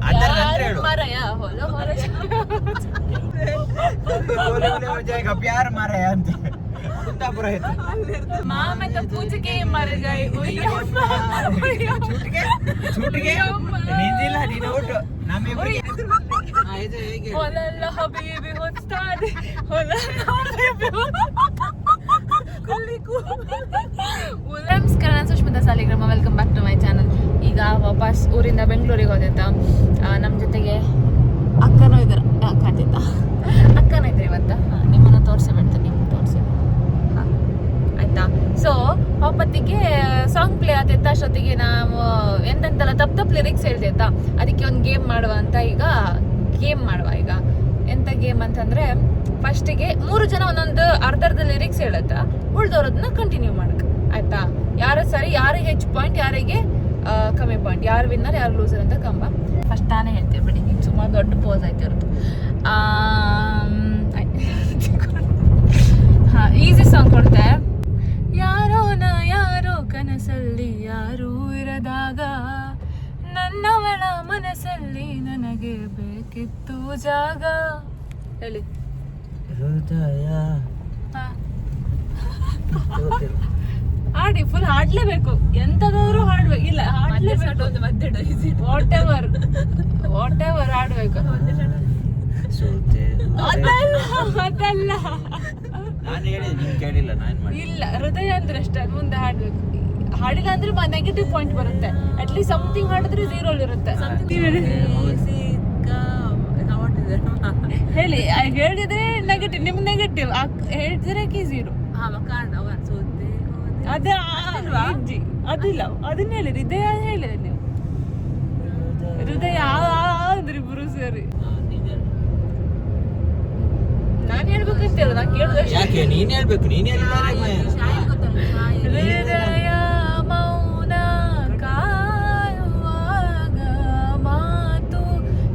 ಅದರ ನಂತರ ಹೇಳು प्यार मारा है ಅಂತ कुंदापुर है मां मैं तो पूछ के मर गई छूट गए ನಿಂದಿಲ್ಲ ನೀನು ಒಟ್ಟು ನಮ್ಮಿಬ್ಬರಿಗೆ ಇದು ಹೇಗೆ ಹೊಲಲ್ಲ ಹಬೀಬಿ ಹೊಸ್ತಾದೆ ಹೊಲಲ್ಲ ಹಬೀಬಿ ನಮಸ್ಕಾರ, ನಾನು Sushmita Saligrama. Welcome back to my channel. ಈಗ ವಾಪಸ್ ಊರಿಂದ ಬೆಂಗಳೂರಿಗೆ ಹೋದೈತಾ. ನಮ್ಮ ಜೊತೆಗೆ ಅಕ್ಕನೂ ಇದ್ದಾರೆ. ಕಾತಿತ್ತ ಅಕ್ಕನೂ ಇದ್ರೆ ಇವತ್ತು. ನಿಮ್ಮನ್ನು ತೋರಿಸಿಬಿಡ್ತೀನಿ, ನಿಮ್ಗೆ ತೋರಿಸಿ ಆಯ್ತಾ. ಸೊ ವಾಪತ್ತಿಗೆ ಸಾಂಗ್ ಪ್ಲೇ ಆತೈತ. ಅಷ್ಟೊತ್ತಿಗೆ ನಾವು ಎಂತೆಂತೆಲ್ಲ ತಪ್ಪು ಲಿರಿಕ್ಸ್ ಹೇಳ್ತೈತಾ. ಅದಕ್ಕೆ ಒಂದು ಗೇಮ್ ಮಾಡುವ ಅಂತ. ಈಗ ಎಂತ ಗೇಮ್ ಅಂತಂದ್ರೆ, ಫಸ್ಟಿಗೆ 3 ಜನ ಒಂದೊಂದು ಅರ್ಧ ಲಿರಿಕ್ಸ್ ಹೇಳತ್ತ, ಉಳ್ದವ್ರದನ್ನ ಕಂಟಿನ್ಯೂ ಮಾಡಕ್ ಆಯ್ತಾ. ಯಾರು ಸರಿ, ಯಾರಿಗೆ ಹೆಚ್ಚು ಪಾಯಿಂಟ್, ಯಾರಿಗೆ ಕಮ್ಮಿ ಪಾಯಿಂಟ್, ಯಾರು ವಿನ್ನರ್ ಯಾರು ಲೂಸರ್ ಅಂತ ಕಂಬ. ಫಸ್ಟ್ ನಾನೇ ಹೇಳ್ತೇವೆ ಬಿಡಿ, ಈಗ ಸುಮಾರು ದೊಡ್ಡ ಪೋಸ್ ಆಯ್ತು ಇರೋದು. ಈಸಿ ಸಾಂಗ್ ಕೊಡ್ತೆ. ಯಾರೋ ಕನಸಲ್ಲಿ ಯಾರೂ ಇರದಾಗ, ನನ್ನವಳ ಮನಸ್ಸಲ್ಲಿ ನನಗೆ ಬೇಕಿತ್ತು ಜಾಗ. ಹೇಳಿ. ಹೃದಯ ಹಾಡಿ, ಫುಲ್ ಹಾಡ್ಲೇಬೇಕು. ಎಂತದಾದ್ರು ಹಾಡ್ಬೇಕು. ಇಲ್ಲ ಹಾಡ್ಲೇಬೇಕು. What ever ಹಾಡ್ಬೇಕು. ಅದಲ್ಲ ಇಲ್ಲ, ಹೃದಯ ಅಂದ್ರೆ ಅಷ್ಟೇ. ಅದು ಮುಂದೆ ಹಾಡ್ಬೇಕು. ಹಾಡಿಲ್ಲ ಅಂದ್ರೆ ನೆಗೆಟಿವ್ ಪಾಯಿಂಟ್ ಬರುತ್ತೆ. ಅಟ್ಲೀಸ್ಟ್ ಸಮಥಿಂಗ್ ಹಾಡಿದ್ರೆ 0 ಇರುತ್ತೆ. ಹೇಳಿ. ಹೇಳಿದ್ರೆ ನೆಗೆಟಿವ್, ನಿಮ್ಗೆ ನೆಗೆಟಿವ್. ಹೇಳಿದ್ರೆ 0. ಅದಿಲ್ಲ, ಅದನ್ನ ಹೇಳಿ. ಹೃದಯ ಹೇಳಿದ್ರೆ ನೀವು ಹೃದಯ ಆದ್ರಿ ಇಬ್ರು ಸೇರಿ. ನಾನ್ ಹೇಳ್ಬೇಕಂತೇಳು, ನಾ ಕೇಳಿದ್ರೆ ನೀನ್ ಹೇಳ್ಬೇಕು. ಹೃದಯ ಮೌನ ಕಾಯುವಾಗ ಮಾತು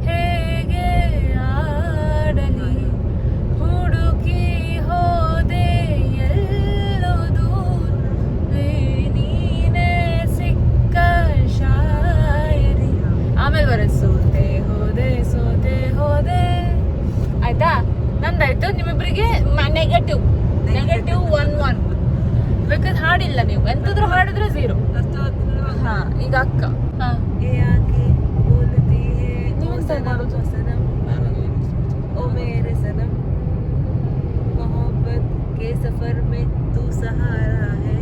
ಹೇಗೆ ಆಡಲಿ, ಹುಡುಕಿ ಹೋದೆ ಎಲ್ಲೋದು ನೀನೇ ಸಿಕ್ಕ ಶಾಯರಿ. ಆಮೇಲೆ ಬರ ಸೋತೆ ಹೋದೆ ಆಯ್ತಾ. ನಂದಾಯ್ತು. ನಿಮ್ಮಿಬ್ಬರಿಗೆ ನೆಗೆಟಿವ್ 1-1. ಬೇಕಾದ್ರೆ ಹಾಡಿಲ್ಲ ನೀವು, ಎಂತಾದ್ರೂ ಹಾಡಿದ್ರೆ 0. ಹಾ, ಈಗ ಅಕ್ಕ. सफर में तू सहारा है,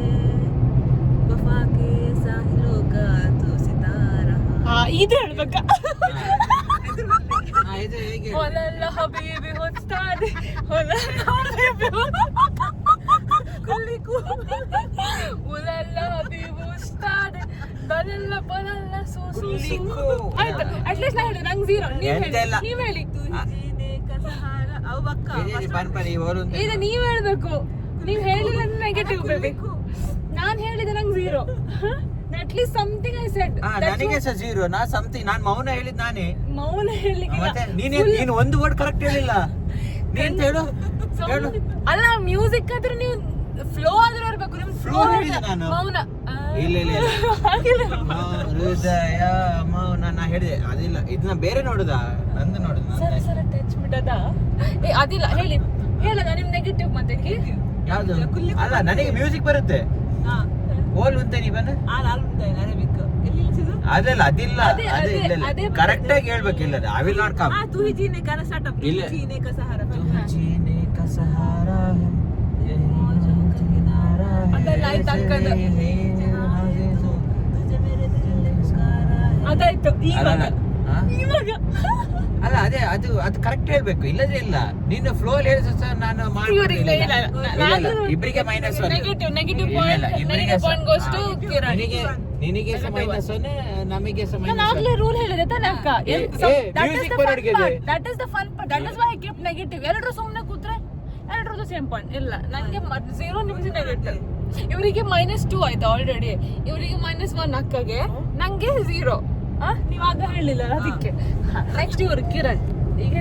वफा के साहिलों का तू सितारा. ಇದು ಹೇಳ್ಬೇಕಾ? ಹೊಲಲ್ಲ ಹಬೀಬಿ ಹೊಸ್ತಾದೆ ಹೊಲಲ್ಲ ಹಬೀಬಿ ಉಲಲ್ಲ ಹಬೀಬಿ ಹೊಸ್ತಾದೆ ಬಲಲ್ಲ ಸೂಸು. ಆಯ್ತು, ಅಟ್ಲೀಸ್ಟ್ ನಾ ಹೇಳಿ. ನಂಗೆ 0. ನೀವ್ ಹೇಳಿ. ಈಗ ನೀವ್ ಹೇಳ್ಬೇಕು. ನೀವ್ ಹೇಳಿಲ್ಲ ನೆಗೆಟಿವ್ ಬೇಕು. ನಾನ್ ಹೇಳಿದೆ ನಂಗೆ 0. At least something I said. ನನಗೆ ಸಹ 0. ನಾ ಸಮಥಿಂಗ್, ನಾನು ಮೌನ ಹೇಳಿದ್ ನಾನೇ. ಮೌನ ಹೇಳಿಕ್ಕೆ ಮತ್ತೆ ನೀನು ಒಂದು ವರ್ಡ್ ಕರೆಕ್ಟ್ ಹೇಳಿಲ್ಲ. ನೀನ್ ಹೇಳು. ಅಲ್ಲ, ಮ್ಯೂಸಿಕ್ ಆದ್ರೆ ನೀವು ಫ್ಲೋ ಆದ್ರೂ ಇರ್ಬೇಕು. ನಿಮ್ ಫ್ಲೋ ಹೇಳಿದೆ ನಾನು. ಮೌನ ಇಲ್ಲ ಹೃದಯ ಮೌನ ನಾ ಹೇಳಿದೆ. ಅದಿಲ್ಲ, ಇದನ್ನ ಬೇರೆ ನೋಡುದ, ನಂದು ನೋಡುದ. ಸರ ಟಚ್ ಬಿಡದ. ಅದಿಲ್ಲ, ಹೇಳದ ನಿಮ್ ನೆಗೆಟಿವ್. ಮತ್ತೆ ಯಾವ್ದು? ಅಲ್ಲ, ನನಗೆ ಮ್ಯೂಸಿಕ್ ಬರುತ್ತೆ. ಓಲ್ ಉಂಟೇನಿ ಬನ್ನ ಅದಲ್ಲ, ಅದಿಲ್ಲ. ಅದೇ ಕರೆಕ್ಟ್ ಆಗಿ ಹೇಳ್ಬೇಕಿಲ್ಲ. I will not come. तुही जीने का स्टार्टअप, तुही जीने का सहारा, तुही जीने का सहारा है, ಅದಲ್ಲ. ಆಯ್ತು ಅಕ್ಕದ. ಅದಾಯ್ತು. ಇವಾಗ ಅಲ್ಲ, ಅದೇ ಅದು ಕರೆಕ್ಟ್ ಹೇಳ್ಬೇಕು. ಇಲ್ಲದ್ರೆ ಇಲ್ಲ. ನೀನು ಫ್ಲೋ ಅಲ್ಲಿ ಹೇಳಿದ್ರೆ ನಾನು ಇಬ್ಬರಿಗೆ -1. Negative point goes to Kiran. ನಿನಗೆ ಸಹ -1, ನಮಗೆ ಸಹ -1. ನಾನು ಆಗ್ಲೇ ರೂಲ್ ಹೇಳಿದೆ ತಾನೆ ಅಕ್ಕ. That is the fun part. That is why I keep negative. ಎಲ್ಲರೂ ಸುಮ್ಮನೆ ಕೂತ್ರೆ ಎಲ್ಲರದ್ದು ಸೇಮ್ ಪಾಯಿಂಟ್. ಇಲ್ಲ, ನನಗೆ 0, ನಿಮ್ಗೆ ನೆಗೆಟಿವ್. ಇವರಿಗೆ -2 ಆಯ್ತು ಆಲ್ರೆಡಿ. ಇವರಿಗೆ -1 ಅಕ್ಕಗೆ, ನಂಗೆ 0. ನೀವಾಗ ಹೇಳಿಲ್ಲ ಅದಕ್ಕೆ. ನೆಕ್ಸ್ಟ್ ಇವರು ಕಿರಣ್. ಈಗ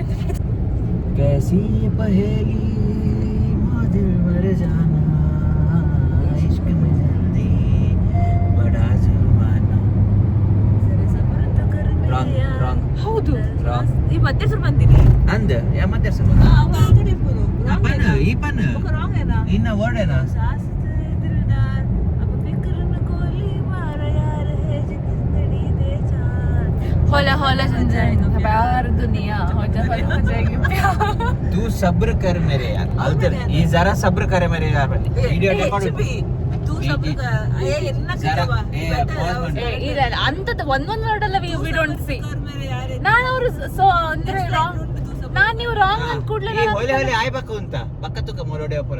कैसी पहेली दिल मर जाना, इश्क में जल्दी बड़ा जुर्माना. ರಾಂಗ್ ಹೌದು ರಾಂಗ್ ಈ ಮಧ್ಯ ಹೆಸರು ಬಂತೀನಿ ಅಂದ ಯಾ ಮತ್ತೆ ಹೆಸರು ಈ ಪನ್ ರಾಂಗ್ ಏನಾ ಇನ್ನ ವರ್ಡ್ ಏನಾ सांस तेरे दिलदार अब फिक्र न गोली मार यार है जिंदड़ी दे चार होला होला जाएगा प्यार दुनिया हो जाएगी प्यार तू सब्र कर मेरे यार अल्तर ये जरा सब्र करे मेरे यार वीडियो रिकॉर्ड तू सब ए ಎನ್ನ ಕದವಾ ಇಲ್ಲ ಅಂತದ ಒಂದೊಂದು ವರ್ಡ್ ಅಲ್ಲ ವಿ ಡೋಂಟ್ ಸಿ मेरे यार ನಾನು ಅವರು ಸೊ ಅಂದ್ರೆ ನಾನು ನೀವು ರಾಂಗ್ ಅಂತ ಕೂಡಲೇ ಈ ಹೋಲೆ ಹೋಲೆ ಆಯ್ಬೇಕು ಅಂತ ಬಕ್ಕತ್ತು ಮೊರಡೆ ಅಪರ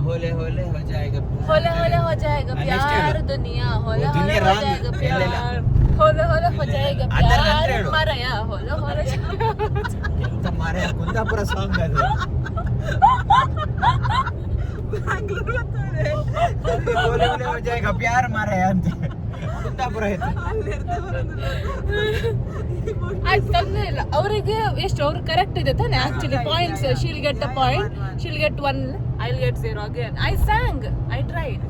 ಹೋಲೆ ಹೋಲೆ हो जाएगा होला होला हो जाएगा प्यार दुनिया होला होला हो जाएगा प्यार होला होला हो जाएगा प्यार मारया होला होला ಎಂತ ಮಾರೆ ಕುಂದಾಪುರ ಸಾಂಗ್ ಅದು ಬ್ಯಾಂಗ್ಳೂರ್ ಅಂತಾರೆ ಹೋಲೆ ಹೋಲೆ हो जाएगा प्यार ಮಾರೆ ಅಂತ ಕುಂದಾಪುರ ಆಯ್ತು ಅಲ್ಲಿ ಅರ್ಥ ಬರೋದಿಲ್ಲ ಆಯ್ತು ತೊಂದ್ರೆ ಇಲ್ಲ ಅವರಿಗೆ ಎಷ್ಟು ಅವ್ರು ಕರೆಕ್ಟ್ ಇದೆ ತಾನೆ actually points she'll get a point she'll get 1 I will get 0 again I sang I tried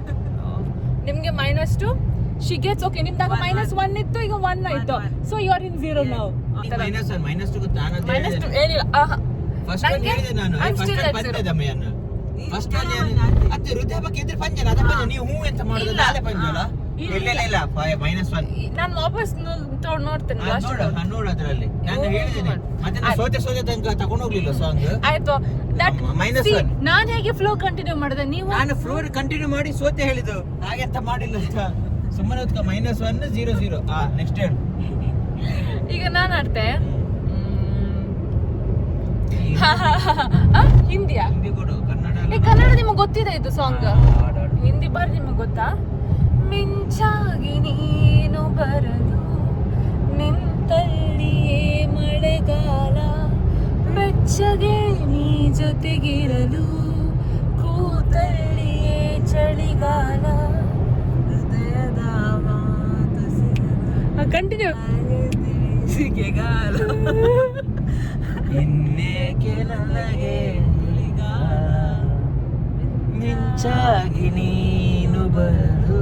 ನಿಮ್ಗೆ -2 ಶಿ ಗೆಟ್ಸ್ ಓಕೆ ನಿಮ್ದಾಗ -1 ಇತ್ತು ಈಗ 1 ಆಯ್ತು so you are in 0 now -2 ಗೊತ್ತಾ ನಾನು -2 ಏನಿಲ್ಲ ಫಸ್ಟ್ ಒನ್ ಹೇಳಿದೆ ನಾನು ಫಸ್ಟ್ ಒನ್ ಬಂದೆ ದಮಯನ್ನ ಫಸ್ಟ್ ಒನ್ ಅತ್ತೆ ಹೃದಯ ಬಗ್ಗೆ ಇದ್ರೆ ಪಂಜನ ಅದ ಪಂಜ ನೀವು ಹೂ ಅಂತ ಮಾಡೋದು ನಾಳೆ ಪಂಜಲ್ಲ ಇಲ್ಲ ಇಲ್ಲ -1 ನಾನು ವಾಪಸ್ ನೋಡ್ತೇನೆ ಲಾಸ್ಟ್ ನೋಡು ಅದರಲ್ಲಿ ನಾನು ಹೇಳಿದ್ದೇನೆ ಮತ್ತೆ ನಾನು ಸೋತೆ ತನಕ ತಗೊಂಡು ಹೋಗ್ಲಿಲ್ಲ ಸಾಂಗ್ ಆಯ್ತು ದಟ್ -1 ನಾನು ಹೇಗೆ ಫ್ಲೋ ಕಂಟಿನ್ಯೂ ಮಾಡಿದೆ ನೀವು ನಾನು ಫ್ಲೋ ಕಂಟಿನ್ಯೂ ಮಾಡಿ ಸೋತೆ ಹೇಳಿದ್ದು ಹಾಗೆ ಅಂತ ಮಾಡಿಲ್ಲ ಅಂತ ಸುಮ್ಮನೆ ಹೊತ್ಕ -1 0 ನೆಕ್ಸ್ಟ್ ಹೇಳು ಈಗ ನಾನು ಆಡ್ತೆ ಹಿಂದಿಯಾ ಹಿಂದಿ ಕೊಡು ಕನ್ನಡ ಕನ್ನಡ ನಿಮಗೆ ಗೊತ್ತಿದೆ ಇದು ಸಾಂಗ್ ಹಿಂದಿ ಬಾರಿ ನಿಮಗೆ ಗೊತ್ತಾ ಮಿಂಚಾಗಿ ನೀನು ಬರಲು ನಿಂತಲ್ಲಿಯೇ ಮಳೆಗಾಲ ಬೆಚ್ಚಗೆ ನೀ ಜೊತೆಗಿರಲು ಕೂತಲ್ಲಿಯೇ ಚಳಿಗಾಲ ಹೃದಯದ ಮಾತು ಕಂಟಿನ್ಯೂ ಸಿಗೆಗಾಲ ಇನ್ನೇಕೆ ನನಗೆ ಮಿಂಚಾಗಿ ನೀನು ಬರು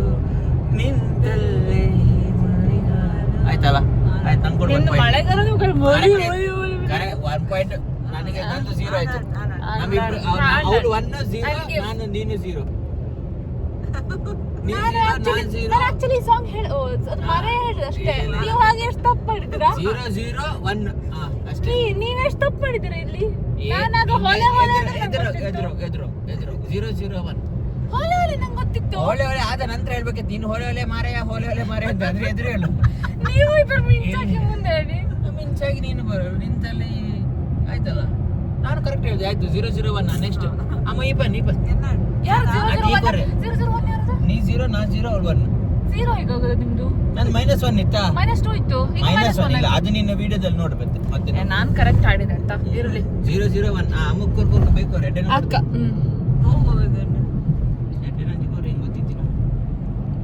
ನಿಂತಲ್ಲೇ ಆಯ್ತಲ್ಲ ಆಯ್ತು ನಂಗೆ ನಿನ್ನ ಮಳೆಗಾಲ ನೀವು 1 ಪಾಯಿಂಟ್ ನನಗೆ ನಂದು 0 ಆಯ್ತು ನಮ್ಮಿಬ್ರು ಅವ್ರು 1 0 ನಾನು ನೀನು 0 ನಾನು ಆಕ್ಚುಲಿ ಸಾಂಗ್ ಮರೆ ಹೇಳಿದೆ ಅಷ್ಟೇ ನೀವು ಹಾಗೆ ಎಷ್ಟು ತಪ್ಪು ಮಾಡಿದ್ದೀರಾ 0 0 1 ಅಷ್ಟೇ ನೀವೆಷ್ಟು ತಪ್ಪು ಮಾಡಿದ್ದೀರಾ ಇಲ್ಲಿ ನಾನಾಗ ಹೊಲೆ ಹೊಲೆ ಎದುರು 0 0 1 ಹೊಲೆ ಹೊಲೆ ನಂಗೆ ಗೊತ್ತಿತ್ತು ಹೊಳೆ ಹೊಳೆ ಆದ ನಂತರ ಹೇಳ್ಬೇಕಿತ್ತು ನೀನು ಹೊಳೆ ಹೊಳೆ ಮಾರೆಯ ಅಂತ ಅದ್ರ ಎದುರು ಹೇಳು ನೀವು ಇದ್ರ ಮಿಂಚಾಗಿ ಮುಂದೆ ಹೇಳಿ ಮಿಂಚಾಗಿ ನೀನು ಬರು ನಿಂತಲ್ಲಿ ಆಯ್ತಲ್ಲ ನಾನು ಕರೆಕ್ಟ್ ಹೇಳಿದೆ ಆಯ್ತು 0 0 1 ನೆಕ್ಸ್ಟ್ ಅಮ್ಮ ಈ ಬನ್ನಿ ಯಾರು ನೀ 001 ಯಾರದು ನೀ 0 ನಾ 0 ಅವಳು 1 0 ಈಗ ಹೋಗೋದು ನಿಮ್ದು ನಾನು -1 ಇತ್ತಾ -2 ಇತ್ತು ಈಗ -1 ಇಲ್ಲ ಅದು ನಿನ್ನ ವಿಡಿಯೋದಲ್ಲಿ ನೋಡ್ಬೇಕು ಮತ್ತೆ ನಾನು ಕರೆಕ್ಟ್ ಆಡಿದೆ ಅಂತ ಇರಲಿ 0 0 1 ಅಮ್ಮ ಕೋರ್ಕೋರ್ಕ ಬೇಕು ರೆಡ್ ಅಕ್ಕ ಹೆಂಗ್ ಗೊತ್ತಿದ್ದೀನ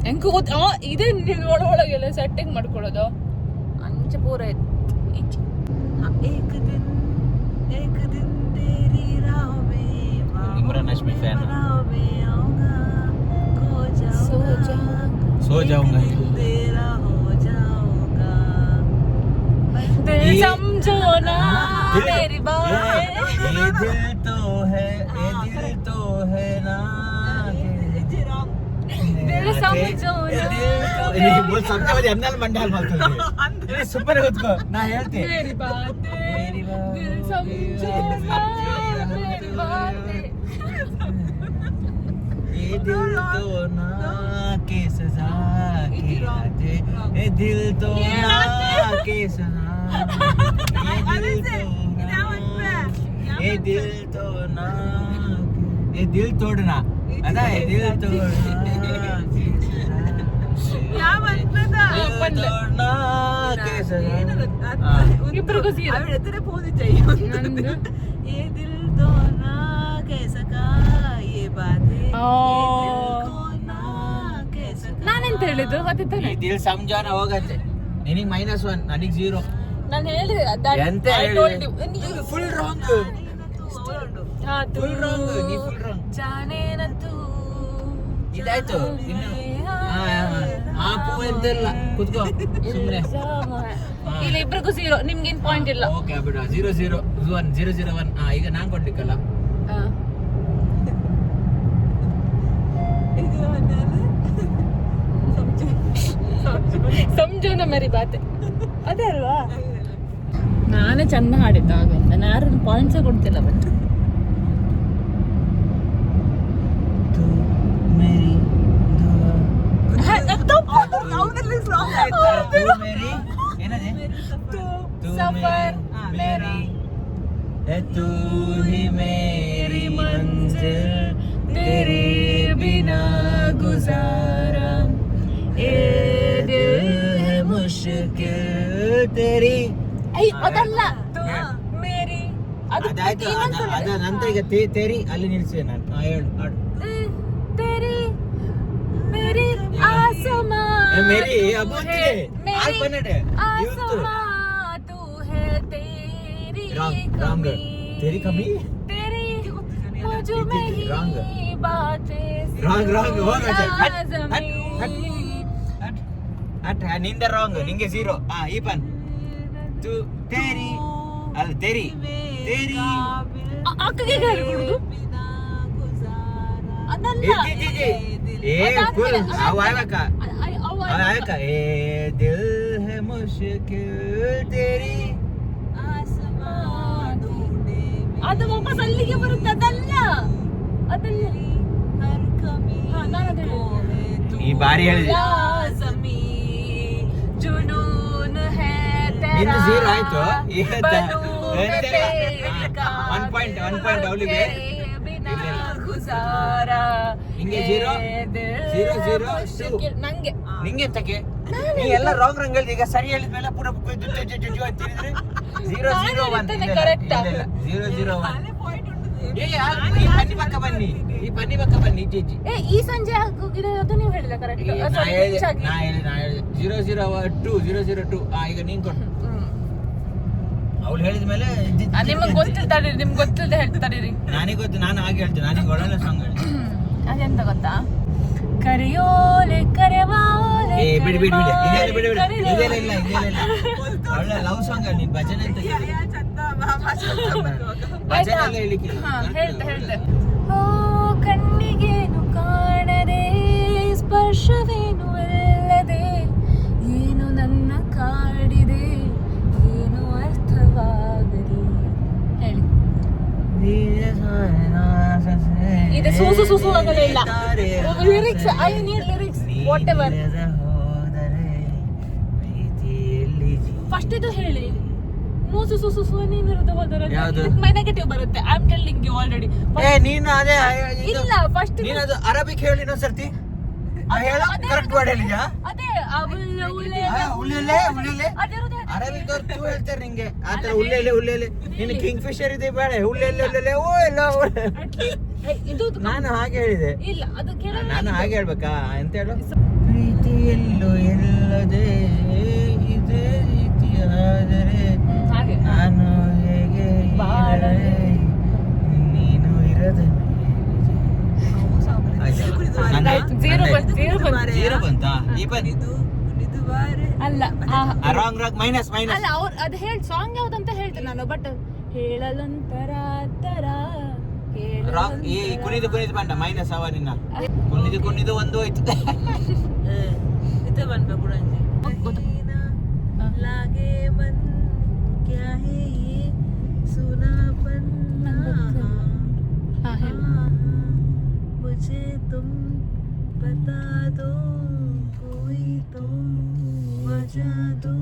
ಹೆಂಗ ಗೊತ್ತ ಇದೇ ನೀವು ಒಳಗೆಲ್ಲ ಸೆಟ್ಟಿಂಗ್ ಮಾಡ್ಕೊಳ್ಳೋದು ಅಂಚೆ ಪೂರ ಇತ್ತು एक दिन तेरी राह में इमरान हाशमी फैन राह में आऊंगा सो जाऊंगा तेरा हो जाऊंगा दिल समझो ना मेरी बात ये दिल तो है ना दिल समझो ना बोल समझा मुझे अन्नल मंडल मालूम सुपर होतो ನಾ ಹೇಳ್ತೆ मेरी बात दिल समझो ना मेरी बात ये दिल तो ना के सजा के आते ये दिल तो ना के सजा ये दिल तो ना ये दिल तोड़ना अदा ये दिल तोड़ना क्या बनता तोड़ना के सजा ಇಬ್ಬರಿಗೂ ಸೀರೆ ಅವಳ ಎದುರೇ ಪೋದಿ चाहिए ये दिल तो ना कह सका ये बातें ನಾನೆಂತ ಹೇಳಿದ್ದು ಮತ್ತೆ ತಾನೆ ಈ ದಿಲ್ ಸಮಜಾನ ಹೋಗಂತೆ ನಿನಗೆ -1 ನನಗೆ 0 ನಾನು ಹೇಳಿದೆ ಎಂತ ಫುಲ್ ರಾಂಗ್ ಫುಲ್ ರಾಂಗ್ ನೀ ಫುಲ್ ರಾಂಗ್ ಜಾನೆ ನಂತು ಇದಾಯ್ತು ಇನ್ನು ಆ ಪೂ ಎಂತೆಲ್ಲ ಕುತ್ಕೋ ಸುಮ್ಮನೆ ಇಲ್ಲ ಇಬ್ರಿಗೂ 0 ನಿಮ್ಗೇನ್ ಪಾಯಿಂಟ್ ಇಲ್ಲ. ಓಕೆ ಬಿಡ 001 ಈಗ ನಾನ್ ಕೊಡ್ಲಿಕ್ಕಲ್ಲ. ಸಮಜೋನ ಮೇರಿ ಬಾತೆ ಅದೇ ಅಲ್ವಾ. ನಾನೇ ಚಂದ ಹಾಡಿದ್ದ ಆಗ ಅಂತ ಯಾರು ಪಾಯಿಂಟ್ಸೇ ಕೊಡ್ತಿಲ್ಲ. ಬಟ್ सफर मेरी है तू ही मेरी मंजिल तेरे बिना गुजारा ये दिल है मुश्किल तेरी ಅದಲ್ಲ ಮೇರಿ ಅದಾಯ್ತು. ಅದ ನಂತರ ಈಗ ತೇರಿ ಅಲ್ಲಿ ನಿಲ್ಸಿದೆ ನಾನು. ಹೇಳು ಹಾಡು. तेरी मेरी आसमां मेरी अब आज बनडे आसमां तू है तेरी रंग तेरी कमी तेरी मुझ में ही बातें रंग होगा हट निंदा रंग निंगे 0 ಈ ಪನ್ तू तेरी ಅಲ್ಲ तेरी तेरी ಅಕ್ಕಗೆ ಗಾಳಿ ಕೊಡುದು ಅದಲ್ಲ. ए फुल आवाज़ का ए दिल है मुश्किल तेरी आसमां ढूंढे ಅದು ವಾಪಸ್ ಅಲ್ಲಿಗೆ ಬರುತ್ತೆ. ಅದಲ್ಲ ಈ ಬಾರಿ ಹೇಳಿದೆ. ಜುನೂನ್ ಹೈ ನಿನ್ನ 0 ಆಯ್ತು. ಈಗ 1 ಪಾಯಿಂಟ್ ಅವಳಿಗೆ ಹಿಂಗೆ 0 ನಂಗೆ ನಿಂಗೆ ಎಂತಕ್ಕೆ ನೀ ಎಲ್ಲ ರಾಂಗ್ ಹೇಳಿದ. ಈಗ ಸರಿ ಹೇಳಿದ್ಮೇಲೆ ಪುರ ಅಂತಿದ್ರೆ 001 ಈ ಪನ್ನಿ ಪಕ್ಕ ಬನ್ನಿ ಇಜ್ಜಿ. ಈ ಸಂಜೆ ಆಗೋಗಿರೋದು ನೀವು ಹೇಳಿದ ಕರೆಕ್ಟ್. ನಾ ಹೇಳಿದೆ 002 ಈಗ ನೀನ್ ಕೊಟ್ಟು ಅವಳು ಹೇಳಿದ ಮೇಲೆ ನಿಮ್ಗೆ ಗೊತ್ತಿರ್ತಾರೆ, ನಿಮ್ಗೆ ಗೊತ್ತಿಲ್ಲದೆ ಹೇಳ್ತಾರೆ. ನನಗೆ ಗೊತ್ತು, ನಾನು ಹಾಗೆ ಹೇಳ್ತೇನೆ. ನನಗೆ ಒಳ್ಳೆ ಸಾಂಗ್ ಹೇಳಿ. ಅದೆಂತ ಗೊತ್ತಾ? ಕರೆಯೋಲೆ ಕರೆವಾಲೆ ಬಿಡಿ ಇದೆಲ್ಲ ಒಳ್ಳೆ ಲವ್ ಸಾಂಗ್ ಹೇಳಿ. ನೀನ್ ಭಜನೆ ಅಂತ ಭಜನೆ ಹೇಳಿಕ್ಕೆ ಹೇಳ್ತೆ. ಓ ಕಣ್ಣಿಗೇನು ಕಾಣದೆ ಸ್ಪರ್ಶವೇನು ಇಲ್ಲದೆ ಏನು ನನ್ನ ಕಾಡಿದೆ ಏನು ಅರ್ಥವಾಗದೆ ಹೇಳಿ. ಇದು ಸೂಸು ಆಗಲ್ಲ. ಇಲ್ಲ lyrics I need lyrics whatever. First ಇದು ಹೇಳಿ. ಮೂಸು ಸುಸು ನೀನಿರೋದು ಹೋದರೆ ನೆಗೆಟಿವ್ ಬರುತ್ತೆ. I am telling you already. ನೀನು ಅದೇ ಇಲ್ಲ ಫಸ್ಟ್ ನೀನು ಅದು ಅರಬಿಕ್ ಹೇಳಿ ಇನ್ನೊಂದು ಸರ್ತಿ ಹೇಳು. ಕರೆಕ್ಟ್ ವರ್ಡ್ ಹೇಳಿದ್ಯಾ? ಅದೇ ಉಳ್ಳೆಲೆ ಅರಬಿಕ್ ಅವ್ರು ತೂ ಹೇಳ್ತಾರೆ ನಿಂಗೆ ಆ ತರ. ಉಳ್ಳೆಲೆ ನೀನು ಕಿಂಗ್ ಫಿಶರ್ ಇದೆ ಬೇಡ. ಉಳ್ಳೆಲೆ ಓ ಎಲ್ಲ ಇದು ನಾನು ಹಾಗೆ ಹೇಳಿದೆ. ಇಲ್ಲ ಅದು ನಾನು ಹಾಗೆ ಹೇಳ್ಬೇಕಾ ಎಂತ ಹೇಳು? ಪ್ರೀತಿಯಲ್ಲೂ ಎಲ್ಲದೆ ಇದೇ ರೀತಿಯಾದರೆ ನಾನು ಹೇಗೆ ನೀನು ಇರದ ಅಲ್ಲ ರಾಂಗ್ ಮೈನಸ್ ಅಲ್ಲ ಅವ್ರು ಅದು ಹೇಳಿ ಸಾಂಗ್ ಯಾವ್ದಂತ ಹೇಳ್ತೇನೆ ನಾನು. ಬಟ್ ಹೇಳಲೊಂತರ ತರ ಈ ಕುಣಿದು ಬಂಡ ಮೈನಸ್ ಅವ ನಿನ್ನ ಕುಣಿದು ಒಂದು ಹೋಯ್ತು. लागे मन क्या है ये सुनापन मुझे तुम बता दो कोई तो वजह दो.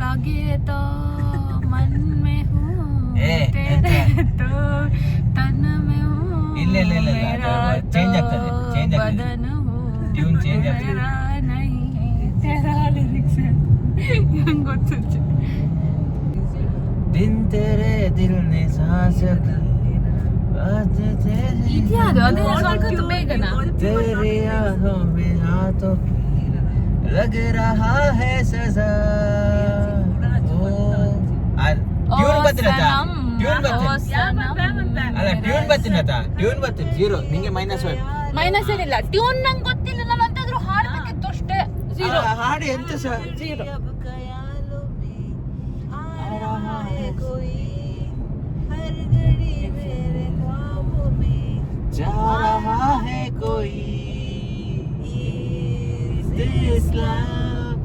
लगे तो मन में हूँ तेरे तो तन में हूँ मेरा तो बदन हूँ मेरा नहीं तेरा लिरिक्स ನಂಗೆ ಗೊತ್ತಿತ್ತು. दिन तेरे दिल ने सांस ಇದ್ಯಾವುದು ಅದೇ ಸ್ವಲ್ಪ ಬೇಗನಾ? तेरे आँखों में हाथों लग रहा है सजा. ट्यून बदला था. ಬರ್ತೀನಿ ಟ್ಯೂನ್ ಬರ್ತೀನಿ 0 ನಿಂಗೆ -1 ಮೈನಸ್ ಏನಿಲ್ಲ, ಟ್ಯೂನ್ ನಂಗೆ ಗೊತ್ತಿಲ್ಲ, ನಾನು ಅಂತಾದ್ರೂ ಹಾಡ್ಬೇಕಿತ್ತು ಅಷ್ಟೇ. 0 ಹಾಡು ಎಂತ ಸರ್ 0. अब ख्यालों में आ रहा है कोई हर घड़ी मेरे ख्वाबों में जा रहा है कोई This love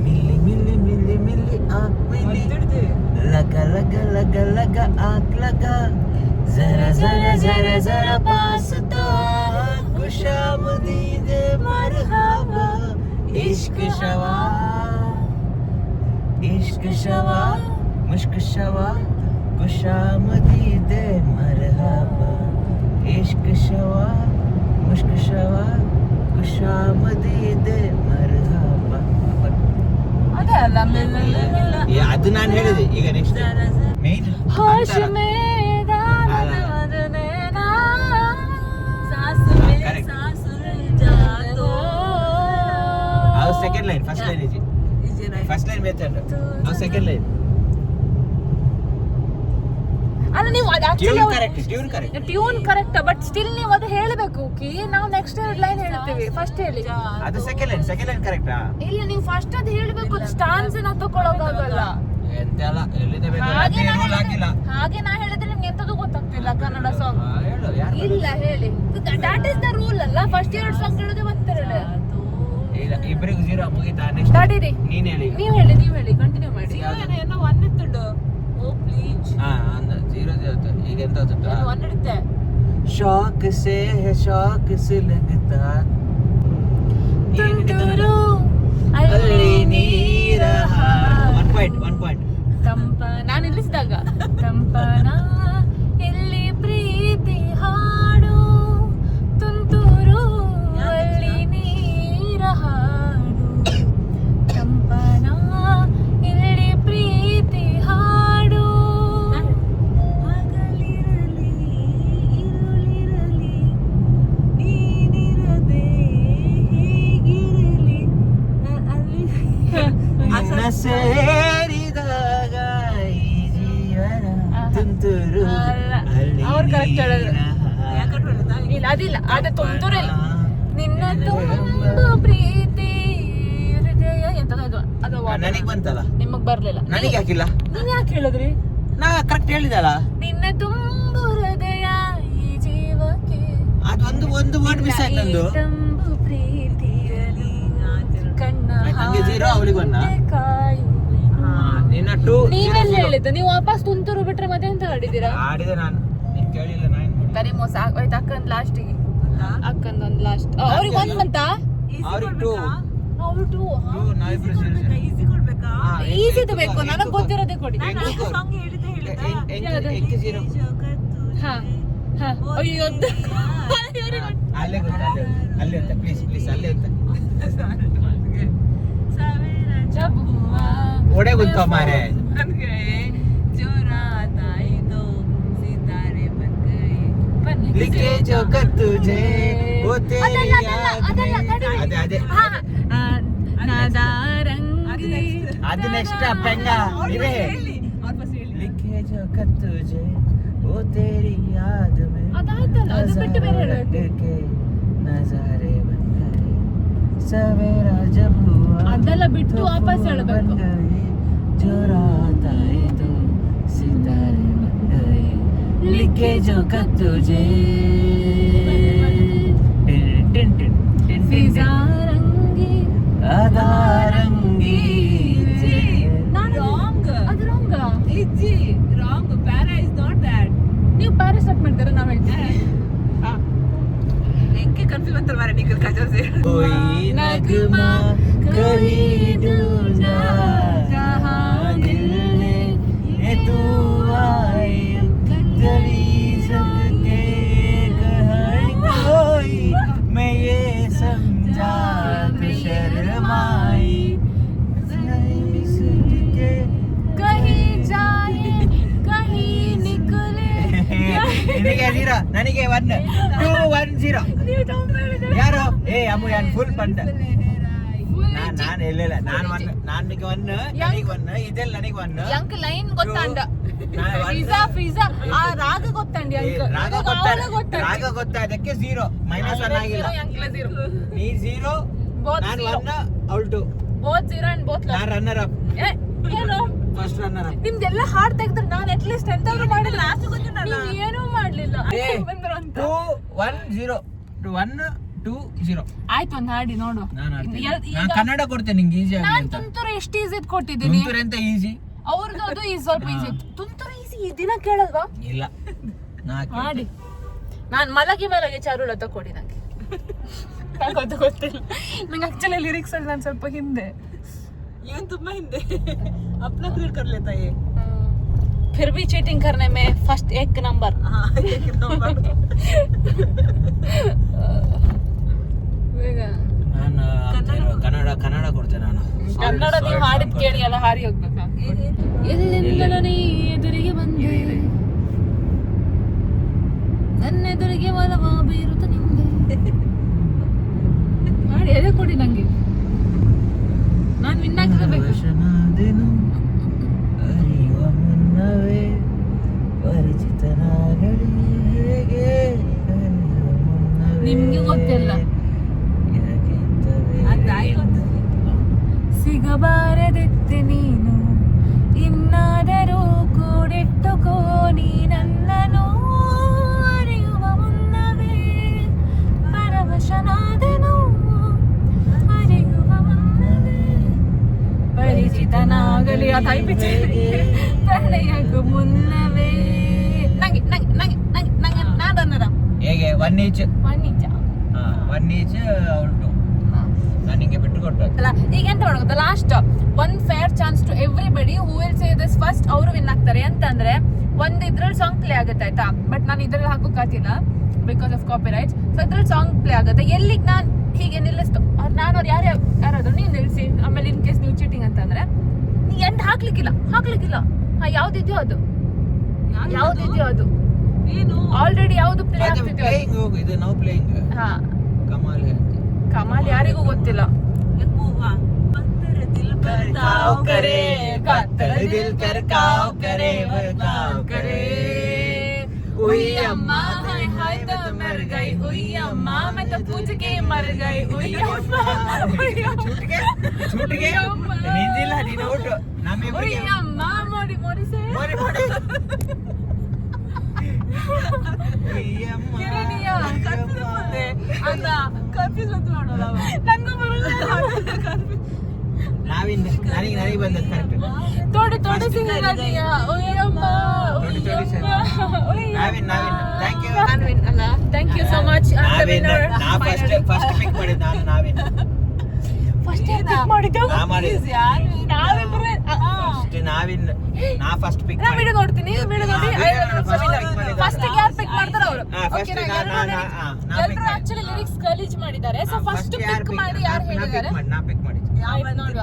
मिली मिली मिली मिली आँख मिली लगा लगा लगा लगा आँख लगा जरा जरा जरा जरा पास तो खुशामदीद मरहबा इश्क शवा मुश्क शवा खुशामदीद मरहबा इश्क शवा मुश्क शवा खुशामदीद मरहबा ಅದೇ ಅಲ್ಲ ಅದು ನಾನು ಹೇಳಿದೆ. ಈಗ ನೆಕ್ಸ್ಟ್ ಮೇನ್ होश में दामन मदनेना सांस में Correct. सांस जा तो ಅವು ಸೆಕೆಂಡ್ ಲೈನ್ ಫಸ್ಟ್ ಲೈನ್ ಇದೆ. ಫಸ್ಟ್ ಲೈನ್ ಮೆಥಡ್ ಅವು ಸೆಕೆಂಡ್ ಲೈನ್ ಅಲ್ಲ ನೀವು tune correct tune correct, but still ನೀವು ಅದು ಹೇಳಬೇಕು. ಓಕೆ, ನಾವು ನೆಕ್ಸ್ಟ್ ಲೈನ್ ಹೇಳ್ತೀವಿ, ಫಸ್ಟ್ ಹೇಳಿ. ಅದು ಸೆಕೆಂಡ್ ಲೈನ್ ಕರೆಕ್ಟಾ? ಇಲ್ಲ, ನೀವು ಫಸ್ಟ್ ಅದು ಹೇಳಬೇಕು, ಸ್ಟಾನ್ಸ್ ನಾವು ತಗೊಳ್ಳೋಕಾಗಲ್ಲ. ಎಂತೆಲ್ಲ ಎಲ್ಲಿದೆ ಹಾಗೆ ನಾ ಹೇಳಿದ್ರೆ ನಿಮ್ಗೆ ಎಂತದ್ದು ಗೊತ್ತಾಗ್ತಿಲ್ಲ ಕನ್ನಡ ಸಾಂಗ್. ಹೇಳು ಯಾರು ಇಲ್ಲ ಹೇಳಿ, ದಟ್ ಇಸ್ ದ ರೂಲ್ ಅಲ್ಲ. ಫಸ್ಟ್ 2 ಸಾಂಗ್ ಹೇಳೋದೇ ಮತ್ತೆ ಇಲ್ಲ ಇಬ್ಬರಿಗೂ 0 ಮುಗಿತಾ? ನೆಕ್ಸ್ಟ್ ತಡೀರಿ, ನೀನ್ ಹೇಳಿ. ನೀವು ಹೇಳಿ, ಕಂಟಿನ್ಯೂ ಮಾಡಿ. ಏನೋ 1 ಇತ್ತು. ಓ ಪ್ಲೀಸ್ ಹಾ ಅಂದ 0 ಈಗ ಎಂತ ಗೊತ್ತಾ? 1 ಇಡುತ್ತೆ. शौक से है शौक से लगता ತುಂತುರು ಅಲ್ಲಿ ನೀರ 1 ಪಾಯಿಂಟ್ ತಂಪ ನಾನು ನಿಲ್ಲಿಸಿದಾಗ ತಂಪನ ಇಲ್ಲಿ ಪ್ರೀತಿ ಹಾಡು ತುಂತುರು ಅಲ್ಲಿ ನೀರ ಹಾಡು ತಂಪನ ಇಲ್ಲಿ ಪ್ರೀತಿ ಹಾಡು ಹಗಲಿರಲಿ ಇರುಳಿರಲಿ ನೀನಿರದೆ ಹೇಗಿರಲಿ ಅಲ್ಲಿ ನಿನ್ನ ಸೇರಿದಾಗ ಈ ಜೀವನ ತುಂತುರು ಅಲ್ಲಿ ಅವ್ರು correct ಹೇಳಿದ್ರು. ನೀರ ಇಲ್ಲ ಅದಿಲ್ಲ, ಅದು ತುಂತುರು ಇಲ್ಲ. ನಿನ್ನ ತುಂಬ ಪ್ರೀತಿ ಹೃದಯ ಎಂತದ್ದು ಅದು ನನಗೆ ಬಂತಲ್ಲ, ನಿಮಗ್ ಬರ್ಲಿಲ್ಲ. ನನಗೆ ಹಾಕಿಲ್ಲ. ನೀನ್ ಯಾಕೆ ಹೇಳಿದ್ರಿ? ನಾ ಕರೆಕ್ಟ್ ಹೇಳಿದಲ್ಲ. ನಿನ್ನ ತುಂಬ ಹೃದಯ ಈ ಜೀವಕ್ಕೆ ಅದು ಒಂದು ವರ್ಡ್ ಮಿಸ್ ಆಯ್ತು ನಂದು. ತಂಬು ಪ್ರೀತಿಯಲಿ ಕಣ್ಣ ನಂಗೆ 0 ಅವಳಿಗೆ 1 ಕಾಯುವೆ. ನಿನ್ನ 2 ನೀವೆಲ್ಲ ಹೇಳಿದ್ದು, ನೀವು ವಾಪಸ್ ತುಂತುರು ಬಿಟ್ರೆ ಮತ್ತೆ ಎಂತ ಆಡಿದ್ದೀರಾ? ಆಡಿದೆ ನಾನು, ನೀನ್ ಕೇಳಿಲ್ಲ. ನಾನು ಬರೀ ಮೋಸ ಆಗೋಯ್ತು. ಅಕ್ಕಂದ್ ಲಾಸ್ಟಿಗೆ, ಅಕ್ಕಂದೊಂದು ಲಾಸ್ಟ್. ಅವ್ರಿಗೆ 1 ಬಂತ, ಅವ್ರಿಗೆ 2 ಅವ್ರು 2. ನಾವಿಬ್ರು ಸೇರಿ ಈಸಿ ಕೊಡ್ಬೇಕಾ? ಈಸಿದು ಬೇಕು, ನನಗ್ ಗೊತ್ತಿರೋದೇ ಕೊಡಿ. ಸಾಂಗ್ ಹೇಳಿದ್ದೆ ಎಂಕೆ 0 ಹಾ ಹಾ ಅಯ್ಯೋ ಅಲ್ಲೇ ಗೊತ್ತಾ? ಅಲ್ಲೇ ಅಂತ ಪ್ಲೀಸ್ ಅಲ್ಲೇ ಅಂತ जब हुआ ಒಡೆ ಗೊತ್ತ ಮಾರೆ. बन गए जो रात आई तो सितारे बन गए लिखे जो कर तुझे वो तेरी याद में ಅದೇ ಅದು ನೆಕ್ಸ್ಟ್ ಪೆಂಗ ಇವೆ. लिखे जो कर तुझे वो तेरी याद में ಅದಾಯ್ತಲ್ಲ, ಅದು ಬಿಟ್ಟು ಬೇರೆ ಹೇಳ್ಬೇಕು. के नजारे बन गए सवेरा जब हुआ ಅದೆಲ್ಲ ಬಿಟ್ಟು ವಾಪಸ್ ಹೇಳ್ಬೇಕು. जो रात आई तो सितारे बन गए लिखे जो कर तुझे ಫಿಜಾರಂಗಿ ಅದಾರಂಗಿ ರಾಂಗ್ ಅದು ರಾಂಗ್. ಇಜ್ಜಿ wrong para is not that ನೀವು ಪ್ಯಾರಿಸ್ ಸ್ಟಾರ್ಟ್ ಮಾಡ್ತೀರಾ, ನಾವ್ ಹೇಳ್ತೀವಿ. ಹೆಂಗೆ ಕನ್ಫ್ಯೂಸ್ ಅಂತಾರೆ ಮಾರೆ ನಿಖಿಲ್ ಕಾಜಲ್ ಸೇ कोई नगमा कहीं दूजा जहाँ दिल में तू आई तेरी सबके कहीं कोई मैं ये समझा तो शर्माई ಕಹಿ ಜಾಯೆ ಕಹಿ ನಿಕಲೆ. ನಿನಗೆ 0 ನನಗೆ 1 2 1 0 ಯಾರು ಅಮ್ಮು ಯಾನ್ ಫುಲ್ ಪಂಡ ನಾನು ಇಲ್ಲ ನಾನು 1 ನನಗೆ 1 ನನಗೆ 1 ಇದೆಲ್ಲ ನನಗೆ 1 ಯಂಕ್ ಲೈನ್ ಗೊತ್ತಾಂಡ ಫಿಜಾ ಆ ರಾಗ ಗೊತ್ತಂಡಿ ರಾಗ ಗೊತ್ತಾದಕ್ಕೆ 0 -1 ಆಗಿಲ್ಲ. ನೀ 0 ನಾನು 1 ಅವಳು 2 ಬೋತ್ 0 ಅಂಡ್ ಬೋತ್ ನಾನು ರನ್ನರ್ ಅಪ್. ಏನು ಫಸ್ಟ್ ರನ್ನರ್ ಅಪ್. ನಿಮ್ದೆಲ್ಲ ಹಾಡ್ ತೆಗೆದ್ರೆ ನಾನು ಅಟ್ಲೀಸ್ಟ್ ಎಂತಾದ್ರೂ ಮಾಡಿಲ್ಲ. ಏನೂ ಮಾಡ್ಲಿಲ್ಲ. 2 1 0 1 2 0 ಆಯ್ತು ಒಂದ್ ಹಾಡಿ ನೋಡು. ನಾನು ಕನ್ನಡ ಕೊಡ್ತೇನೆ ನಿಂಗೆ ಈಸಿ ಆಗಿ ನಾನು ಅಂತ. ತುಂತುರು ಎಷ್ಟು ಈಸಿ ಕೊಟ್ಟಿದ್ದೀನಿ. ತುಂತುರು ಅಂತ ಈಸಿ, ಅವ್ರದ್ದು ಅದು ಈ ಸ್ವಲ್ಪ ಈಸಿ. ತುಂತುರು ಈಸಿ ಈ ದಿನ ಕೇಳಲ್ವಾ? ಇಲ್ಲ ಮಾಡಿ ನಾನು ಮಲಗಿ ಚಾರುಳ ತಕೊಡಿ ನಂಗೆ. ಅದು ಗೊತ್ತಿಲ್ಲ ನಂಗೆ ಆಕ್ಚುಲಿ ಲಿರಿಕ್ಸ್ ಅಲ್ಲಿ ನಾನು ಸ್ವಲ್ಪ ಹಿಂದೆ. ಇವನ್ ತುಂಬಾ ಹಿಂದೆ. अपना क्लियर कर लेता है ये. फिर भी चीटिंग करने में फर्स्ट एक नंबर. हाँ एक नंबर. ನಾನು ಕನ್ನಡ ಕೊಡ್ತೇನೆ. ನಾನು ಕನ್ನಡ ನೀವು ಹಾಡಿದ್ ಕೇಳಿ ಎಲ್ಲ ಹಾರಿ ಹೋಗ್ಬೇಕಾ? ಎಲ್ಲಿಂದಲೂ ನೀ ಎದುರಿಗೆ ಬಂದೆ, ನನ್ನ ಎದುರಿಗೆ ಒಲವ ಬೀರುತ್ತ ನಿಂದೆ. ಹಾಡಿ ಎದೆ ಕೊಡಿ ನಂಗೆ, ನಾನು ವಿನ್ ಆಗ್ಬೇಕು. ಅರಿಯುವ ಮುನ್ನವೇ ಪರಿಚಿತನಾಗಲಿ ಹೇಗೆ, ನಿಮ್ಗೆ ಗೊತ್ತಿಲ್ಲ. ಸಿಗಬಾರದೆತ್ತೆ ನೀನು ಇನ್ನಾದರೂ ಕೂಡಿಟ್ಟುಕೋ ನೀ ನನ್ನನು. ಅರಿಯುವ ಮುನ್ನವೇ ಪರವಶನಾದೆನು, ಅರಿಯುವ ಮುನ್ನವೇ ಪರಿಚಿತನಾಗಲಿ. ಆ ಟೈಪ್ ಪ್ರಣಯಕ್ಕೂ ಮುನ್ನವೇ ನಂಗೆ ನಂಗೆ ನಂಗೆ ನಂಗೆ ನಂಗೆ ನಾದನ್ನರ ಹೇಗೆ 1 ಈಚ್ 1 ಈಚ್ ಅವಳು ನಾನು ನಿಂಗೆ ಬಿಟ್ಟು ಕೊಟ್ಟು. ಈಗ ಎಂತ ಮಾಡೋದು, last one fair chance to everybody who will say this first. ಅವರು ವಿನ್ ಆಗ್ತಾರೆ. ಅಂತಂದ್ರೆ ಒಂದು ಇದ್ರಲ್ಲಿ ಸಾಂಗ್ ಪ್ಲೇ ಆಗುತ್ತೆ ಆಯ್ತಾ, ಬಟ್ ನಾನು ಇದ್ರಲ್ಲಿ ಹಾಕೋಕ್ಕಾಗ್ತಿಲ್ಲ because of copyrights. So ಇದ್ರಲ್ಲಿ ಸಾಂಗ್ ಪ್ಲೇ ಆಗುತ್ತೆ. ಎಲ್ಲಿಗೆ ನಾನು ಹೀಗೆ ನಿಲ್ಲಿಸ್ತು ನಾನು ಅವ್ರು ಯಾರಾದ್ರು ನೀವು ನಿಲ್ಲಿಸಿ, ಆಮೇಲೆ ಇನ್ ಕೇಸ್ ನೀವು ಚೀಟಿಂಗ್ ಅಂತಂದ್ರೆ ನೀ ಎಂತ ಹಾಕ್ಲಿಕ್ಕಿಲ್ಲ. ಹಾ ಯಾವ್ದಿದ್ಯೋ ಅದು, ಯಾವ್ದಿದ್ಯೋ ಅದು ಏನು ಆಲ್ರೆಡಿ ಯಾವ್ದು ಪ್ಲೇ ಆಗ್ತಿದ್ಯೋ. ಇದು ನಾವು ಪ್ಲೇಯಿಂಗ್. ಹಾ ಕಮಾಲ್ ಯಾರಿಗೂ ಗೊತ್ತಿಲ್ಲ. दिल पर काव करे, कातर दिल कर काव करे, काव करे. हुई अम्मा हाय हाय तो मर गई, हुई अम्मा मैं तो पूछ के मर गई, हुई अम्मा छूट गए ನಿಂದಿಲ್ಲ ನೀನು ಔಟ್. हुई अम्मा मोरी मोरी से ಕಿರಣಿಯಾ ಕನ್ಫ್ಯೂಸ್ ಅಂತ ಕನ್ಫ್ಯೂಸ್ ಅಂತ ಮಾಡೋಲ್ಲ. ನಂಗೂ ಬರಲ್ಲ ನನಗೆ ಬಂದದ್ದು ಕರೆಕ್ಟ್. ತೋಡಿ ಸಿಂಗಿಂಗಿಯಾ ಓಯಮ್ಮ thank you so much. First pick ಮಾಡಿದ್ದು ನಾವಿನ್. ಫಸ್ಟ್ ಪಿಕ್ ವಿಡಿಯೋ ನೋಡ್ತೀನಿ. ವಿಡಿಯೋ ನೋಡಿ ಫಸ್ಟ್ ಯಾರು ಪಿಕ್ ಮಾಡ್ತಾರೆ ಅವರು. ಎಲ್ಲರೂ ಆಕ್ಚುಲಿ ಲಿರಿಕ್ಸ್ ಗಲೀಜ್ ಮಾಡಿದ್ದಾರೆ. ಸೊ ಫಸ್ಟ್ ಪಿಕ್ ಮಾಡಿ ಯಾರು ಹೇಳಿದ್ದಾರೆ ನಾ ಪಿಕ್ ಮಾಡಿ ನೋಡುವ.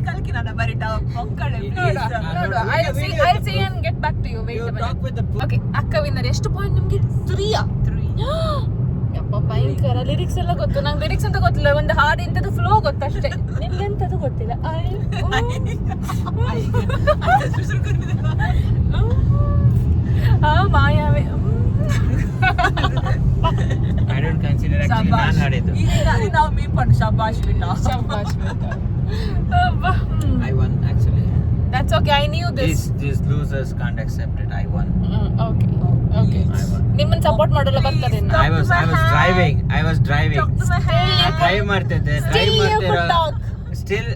ಕಲ್ಕಿ ನನ್ನ ಬರಿಟ ಒಕ್ಕಡೆ I'll see and get back to you. Wait a minute. Okay, ಅಕ್ಕ ವಿನ್ನರ್. ಎಷ್ಟು ಪಾಯಿಂಟ್ ನಿಮ್ಗೆ? 3 ಯಪ್ಪ ಭಯಂಕರ. ಲಿರಿಕ್ಸ್ ಎಲ್ಲ ಗೊತ್ತು ನಂಗೆ, ಲಿರಿಕ್ಸ್ ಅಂತ ಗೊತ್ತಿಲ್ಲ. ಒಂದು ಹಾಡು ಇಂಥದ್ದು ಫ್ಲೋ ಗೊತ್ತಷ್ಟೇ, ನಿಮ್ಗೆ ಎಂತದ್ದು ಗೊತ್ತಿಲ್ಲ. ಮಾಯಾವೆ. I don't consider actually ನಾನು ಹಾಡಿದ್ದು. ಈಗ ನಾವು ಮೀನ್ ಪಂಡು ಶಬಾಷ್ ಬಿಟ್ಟ. I won actually. That's okay, I knew this. These losers can't accept it. I won. Okay. ನಿಮ್ಮನ್ನ ಸಪೋರ್ಟ್ ಮಾಡಲ್ಲ ಬರ್ತದೆ. I was driving. ಡ್ರೈವ್ ಮಾಡ್ತಿದ್ದೆ. Still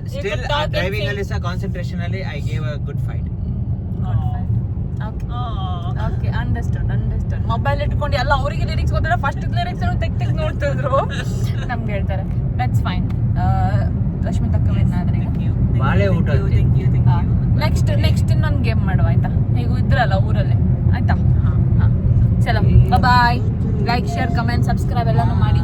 driving ಅಲ್ಲಿ ಸಹ ಕಾನ್ಸಂಟ್ರೇಷನ್ ಅಲ್ಲಿ I gave a good fight. Okay, understood. Mobile ಇಟ್ಕೊಂಡು ಎಲ್ಲ ಅವರಿಗೆ ಲಿರಿಕ್ಸ್ ಗೊತ್ತಿಲ್ಲ. ಫಸ್ಟ್ ಲಿರಿಕ್ಸ್ ತೆಗ್ ನೋಡ್ತಿದ್ರು. ನಮ್ಗೆ ಹೇಳ್ತಾರೆ ದಟ್ಸ್ ಫೈನ್. ರಶ್ಮಿತಾ ಅಕ್ಕ ವಿನ್ ಆದ್ರೆ ಬಾಳೆ ಊಟ. ನೆಕ್ಸ್ಟ್ ಇನ್ನೊಂದು ಗೇಮ್ ಮಾಡುವ ಆಯ್ತಾ? ಈಗ ಇದ್ರಲ್ಲ ಊರಲ್ಲಿ ಆಯ್ತಾ? ಚಲೋ ಬಾಯ್. ಲೈಕ್ ಶೇರ್ ಕಮೆಂಟ್ ಸಬ್ಸ್ಕ್ರೈಬ್ ಎಲ್ಲಾನು ಮಾಡಿ.